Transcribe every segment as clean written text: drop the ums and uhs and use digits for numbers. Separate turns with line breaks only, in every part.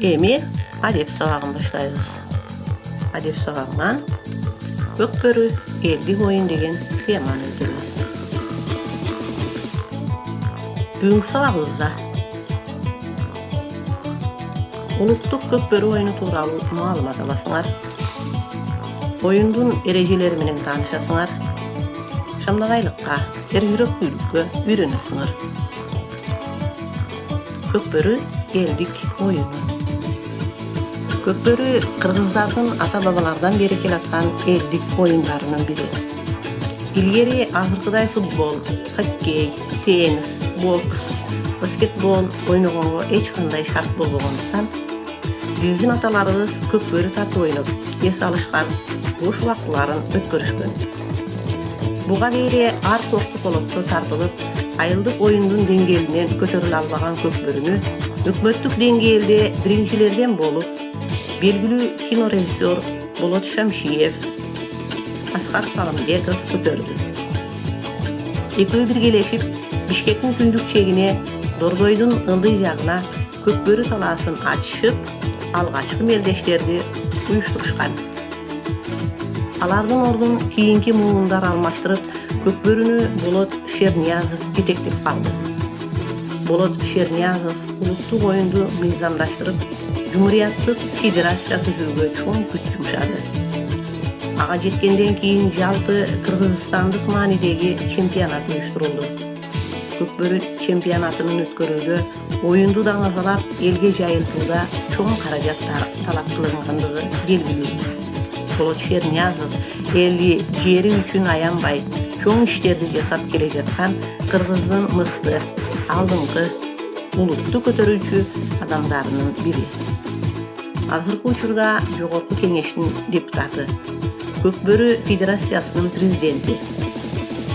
Эми Адеп сабагын баштайбыз. Адеп сабагынан көк бөрү элдик оюн деген теманы өтөбүз. Бүгүнкү сабагыбызда улуттук көк бөрү оюну тууралуу маалымат аласыңар. Оюндун эрежелери менен таанышасыңар. Шамдагайлыкка, эржүрөктүүлүккө үйрөнөсүңөр. Көк бөрү элдик оюну. Көк бөрү кыргыздардын ата-бабалардан бери келаткан элдик оюндарынын бири. Илгери азыркыдай футбол, хоккей, теннис, бокс, баскетбол ойногонго эч кандай шарт болбогондуктан биздин аталарыбыз көк бөрү тартып ойноп, эс алышкан, бош убактыларын өткөрүшкөн. Буга дейре ар токту колопто тартылып, айылдык оюндун деңгээлинен көтөрүлө албаган көк бөрүнү өкмөттүк деңгээлде биринчилерден болуп, белгилүү кинорежиссер Болот Шамшиев, Аскар Салымбеков көтөрдү. Экөө биргелешип, Бишкектин күндүк чегине, Дордойдун ылдый жагына көк бөрү талаасын ачышып, алгачкы мелдештерди уюштурушкан. Алардын ордун кийинки муундар алмаштырып, көк бөрүнү Болот Шерниязов жетектеп калды. Болот Шерниязов улуттук оюнду мыйзамдаштырып, Жумурияттык федерация түзүүгө чоң күч жумшады. Ага жеткенден кийин жалпы Кыргызстандык маанидеги чемпионат уюштурулду. Көк бөрү чемпионатынын өткөрүүгө оюнду даңазалап элге жайылтууда чоң каражат талап кылынгандыгы белгилүү. Болот Шерниязов эли жери үчүн аянбай чоң иштерди жасап келе жаткан Кыргыздын мыкты, алдыңкы, улутту көтөрүүчү адамдарынын бири. Азыркы учурда Жогорку Кеңештин депутаты, Көк бөрү федерациясынын президенти.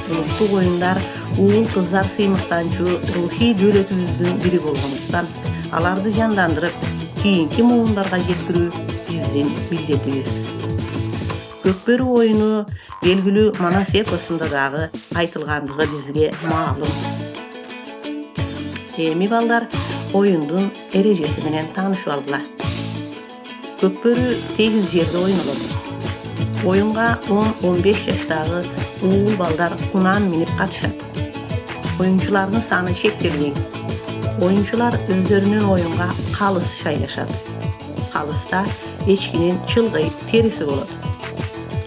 Улуттук оюндар уул кыздар сыймыктанчу рухий дөөлөтүбүздүн бири болгондуктан, аларды жандандырып, кийинки муундарга жеткирүү биздин милдетибиз. Көк бөрү оюну белгилүү Манас эпосунда дагы айтылгандыгы бизге маалым. Эми балдар оюндун эрежеси менен таанышып алдылар. Көк бөрү 8 жерде ойнолот. Оюнга 10-15 жаштагы уул балдар унан минип катышат. Оюнчулардын саны чектелген. Оюнчулар өздөрүнүн оюнга калыс шайлашат. Калыста эчкинин чылгый териси болот.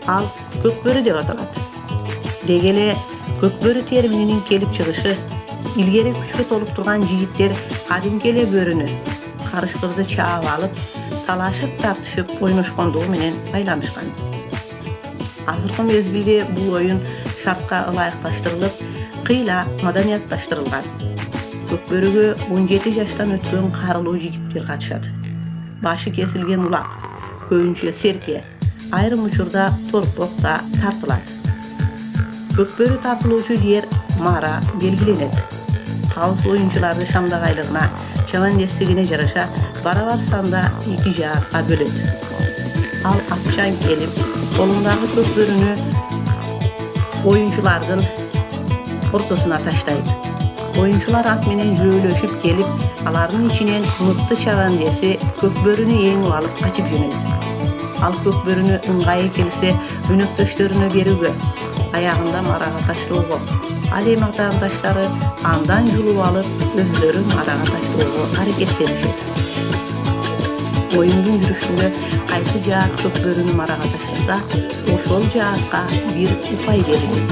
Ал көк бөрү деп аталат. Деги эле көк бөрү термининин келип чыгышы илгери күчкө толуп турган жигиттер кадимки эле бөрүнү, карышкырды чаап алып, талашып тартышып ойношкондугу менен байланышкан. Азыркы мезгилде бул оюн шартка ылайыкташтырылып, кыйла маданиятташтырылган. Көк бөрүгө 17 жаштан өткөн карылуу жигиттер катышат. Башы кесилген улак, көбүнчө серке, айрым учурда торпок да тартылат. Көк бөрү тартылуучу жер мара белгиленет. Алыс оюнчуларды шамдагайлыгына, чабандестигине жараша барабар санда 2 жаатка бөлөт. Ал акчан келип, колундагы көк бөрүнү оюнчулардын ортосуна таштайт. Оюнчулар ат менен жөөлөшүп келип, алардын ичинен мыкты чабандеси көк бөрүнү эңип алып качып жөнөйт. Ал көк бөрүнү ыңгайы келсе өнөктөштөрүнө берүүгө, аягында марага таштоого, ал эми атаандаштары андан жулуп алып, өздөрү марага таштоого аракеттенишет. Оюндун жүрүшүндө кайсы жаат көк бөрүнү марага таштаса, ошол жаатка бир упай берилет.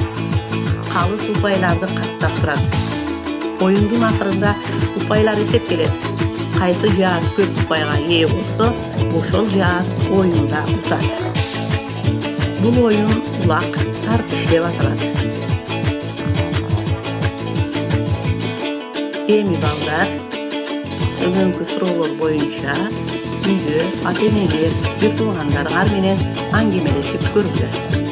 Калыс упайларды каттап турат. Оюндун акырында упайлар эсептелет. Кайсы жаат көп упайга ээ болсо, ошол жаат оюнда утат. Бул оюн улак тартыш деп аталат. Эми балдар, бүгүнкү суроолор боюнча үйдө ата-энелер, жер туугандар менен аңгемелешип көрүңүздөр.